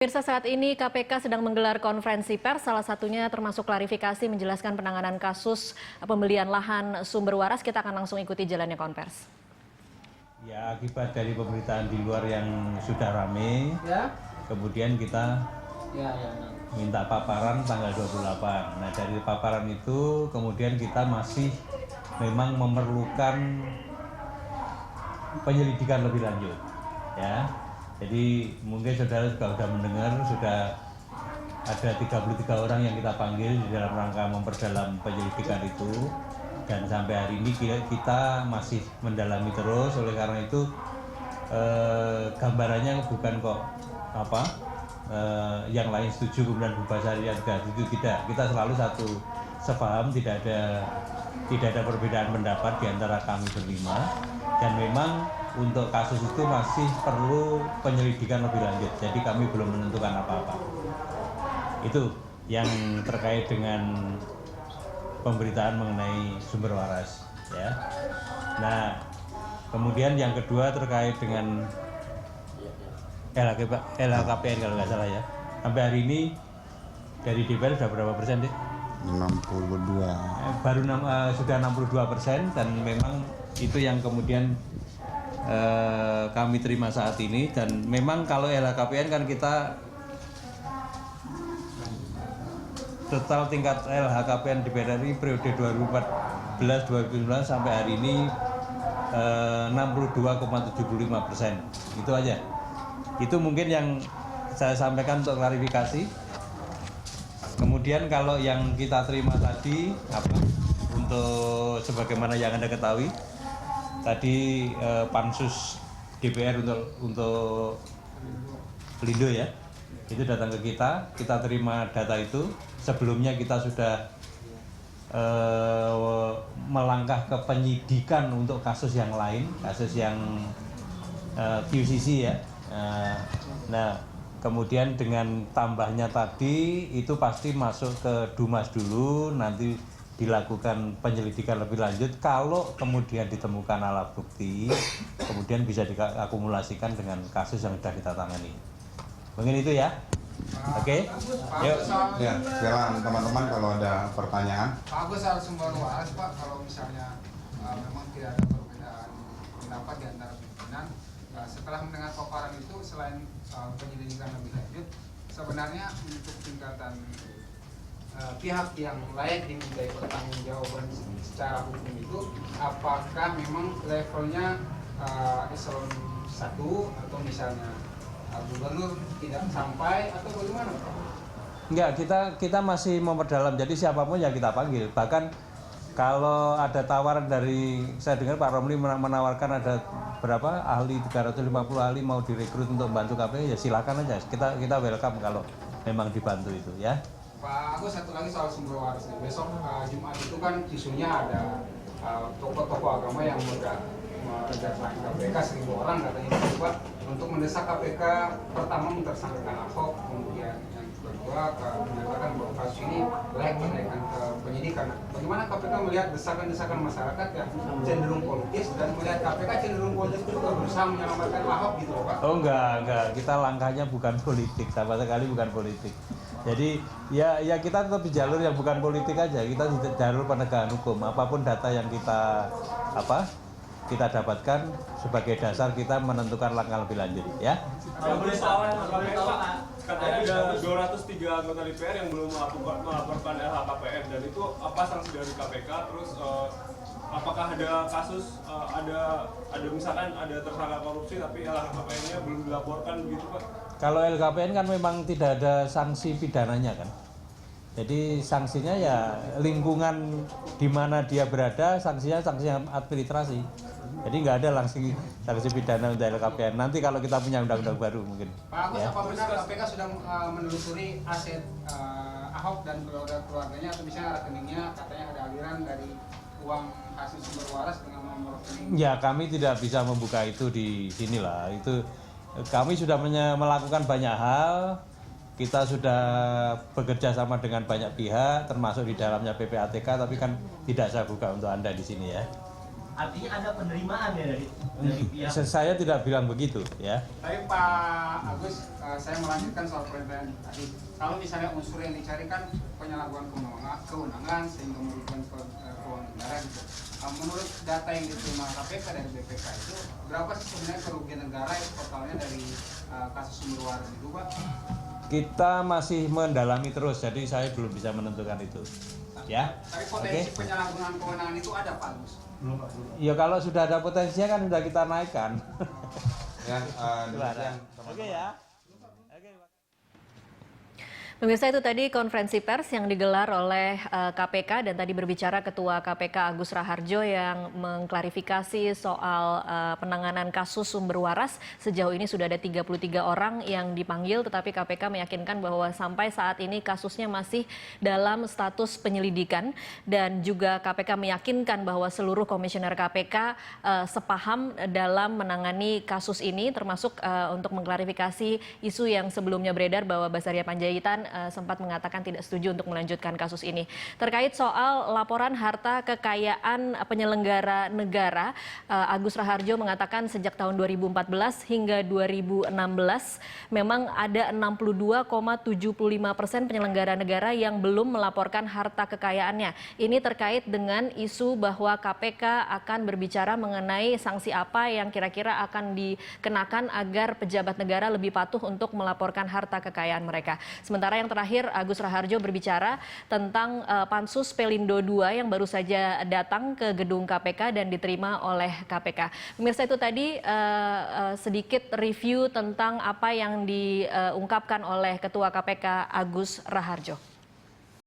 Pemirsa, saat ini KPK sedang menggelar konferensi pers, salah satunya termasuk klarifikasi menjelaskan penanganan kasus pembelian lahan sumber waras. Kita akan langsung ikuti jalannya konvers. Ya, akibat dari pemberitaan di luar yang sudah rame, kemudian kita minta paparan tanggal 28. Nah, dari paparan itu kemudian kita masih memang memerlukan penyelidikan lebih lanjut, ya. Jadi mungkin saudara juga sudah mendengar, sudah ada 33 orang yang kita panggil di dalam rangka memperdalam penyelidikan itu, dan sampai hari ini kita masih mendalami terus. Oleh karena itu gambarannya bukan kok yang lain setuju kemudian bubar syariat, itu tidak. Kita selalu satu sepaham, tidak ada perbedaan pendapat di antara kami berlima, dan memang untuk kasus itu masih perlu penyelidikan lebih lanjut. Jadi kami belum menentukan apa-apa. Itu yang terkait dengan pemberitaan mengenai sumber waras, ya. Nah, kemudian yang kedua terkait dengan LHKPN kalau nggak salah ya. Sampai hari ini dari DPR sudah berapa persen, Dik? 62. Baru sudah 62%, dan memang itu yang kemudian kami terima saat ini. Dan memang kalau LHKPN kan kita total tingkat LHKPN di BRI periode 2014-2019 sampai hari ini 62,75%. Itu aja. Itu mungkin yang saya sampaikan untuk klarifikasi. Kemudian kalau yang kita terima tadi untuk sebagaimana yang Anda ketahui, tadi pansus DPR untuk Pelindo ya, itu datang ke kita terima data itu. Sebelumnya kita sudah melangkah ke penyidikan untuk kasus yang lain, kasus yang QCC ya. Nah, kemudian dengan tambahnya tadi itu pasti masuk ke Dumas dulu, nanti dilakukan penyelidikan lebih lanjut. Kalau kemudian ditemukan alat bukti, kemudian bisa diakumulasikan dengan kasus yang sudah kita tangani. Mungkin itu ya. Oke. Yuk. Ya, silakan teman-teman kalau ada pertanyaan. Pak Agus, soal sumber waras, Pak, kalau misalnya memang tidak ada perbedaan pendapat di antara pimpinan, setelah mendengar paparan itu, selain soal penyelidikan lebih lanjut, sebenarnya untuk tingkatan pihak yang layak dimintai pertanggungjawaban secara hukum itu, apakah memang levelnya eselon 1 atau misalnya gubernur tidak sampai, atau bagaimana, Pak? Enggak, kita masih memperdalam. Jadi siapapun yang kita panggil. Bahkan kalau ada tawaran dari, saya dengar Pak Romli menawarkan ada berapa ahli, 350 ahli mau direkrut untuk membantu KPK, ya silakan aja. Kita welcome kalau memang dibantu itu ya. Pak Agus, satu lagi soal sumber waras. Besok Jumat itu kan isunya ada tokoh-tokoh agama yang mendatangi KPK 1.000 orang katanya juga untuk mendesak KPK pertama mentersangkakan Ahok, kemudian yang kedua menyatakan bahwa kasus ini layak dinaikkan ke penyidikan. Bagaimana KPK melihat desakan-desakan masyarakat yang cenderung politis, dan melihat KPK cenderung politis itu juga berusaha menyelamatkan Ahok gitu loh, Pak? Oh enggak, kita langkahnya bukan politik, sama sekali bukan politik. Jadi ya kita tetap di jalur yang bukan politik aja. Kita di jalur penegakan hukum. Apapun data yang kita dapatkan sebagai dasar kita menentukan langkah lebih lanjut ya. Katanya ada 203 anggota DPR yang belum melaporkan LHKPN, dan itu apa sanksi dari KPK? Terus apakah ada kasus ada misalkan ada tersangka korupsi tapi LHKPN-nya belum dilaporkan begitu, Pak? Kalau LHKPN kan memang tidak ada sanksi pidananya kan. Jadi sanksinya ya lingkungan di mana dia berada, sanksinya sanksi administrasi. Jadi nggak ada sanksi pidana untuk LHKPN. Nanti kalau kita punya undang-undang baru mungkin. Pak Agus, ya. apa benar KPK sudah menelusuri aset Ahok dan keluarganya, atau misalnya rekeningnya katanya ada aliran dari uang hasil sumber waras dengan nomor rekening? Ya, kami tidak bisa membuka itu di sinilah. Itu kami sudah melakukan banyak hal. Kita sudah bekerja sama dengan banyak pihak, termasuk di dalamnya PPATK, tapi kan tidak saya buka untuk Anda di sini ya. Artinya ada penerimaan ya dari pihak. Saya tidak bilang begitu ya. Tapi Pak Agus, saya melanjutkan soal perintah tadi. Kalau misalnya unsur yang dicari kan penyalahgunaan kewenangan sehingga merugikan keuangan negara gitu. Menurut data yang diterima KPK dari BPK itu berapa sih sebenarnya kerugian negara itu totalnya dari kasus sumber waras itu, Pak? Kita masih mendalami terus, jadi saya belum bisa menentukan itu. Ya. Tapi potensi penyalahgunaan kewenangan itu ada, Pak Agus? Ya kalau sudah ada potensinya kan sudah kita naikkan. Ya, demikian, teman-teman. Oke ya. Pemirsa, itu tadi konferensi pers yang digelar oleh KPK dan tadi berbicara Ketua KPK Agus Raharjo yang mengklarifikasi soal penanganan kasus sumber waras. Sejauh ini sudah ada 33 orang yang dipanggil, tetapi KPK meyakinkan bahwa sampai saat ini kasusnya masih dalam status penyelidikan dan juga KPK meyakinkan bahwa seluruh komisioner KPK sepaham dalam menangani kasus ini, termasuk untuk mengklarifikasi isu yang sebelumnya beredar bahwa Basaria Panjaitan sempat mengatakan tidak setuju untuk melanjutkan kasus ini. Terkait soal laporan harta kekayaan penyelenggara negara, Agus Raharjo mengatakan sejak tahun 2014 hingga 2016 memang ada 62,75% penyelenggara negara yang belum melaporkan harta kekayaannya. Ini terkait dengan isu bahwa KPK akan berbicara mengenai sanksi apa yang kira-kira akan dikenakan agar pejabat negara lebih patuh untuk melaporkan harta kekayaan mereka. Sementara yang terakhir, Agus Raharjo berbicara tentang Pansus Pelindo II yang baru saja datang ke gedung KPK dan diterima oleh KPK. Pemirsa, itu tadi sedikit review tentang apa yang diungkapkan oleh Ketua KPK Agus Raharjo.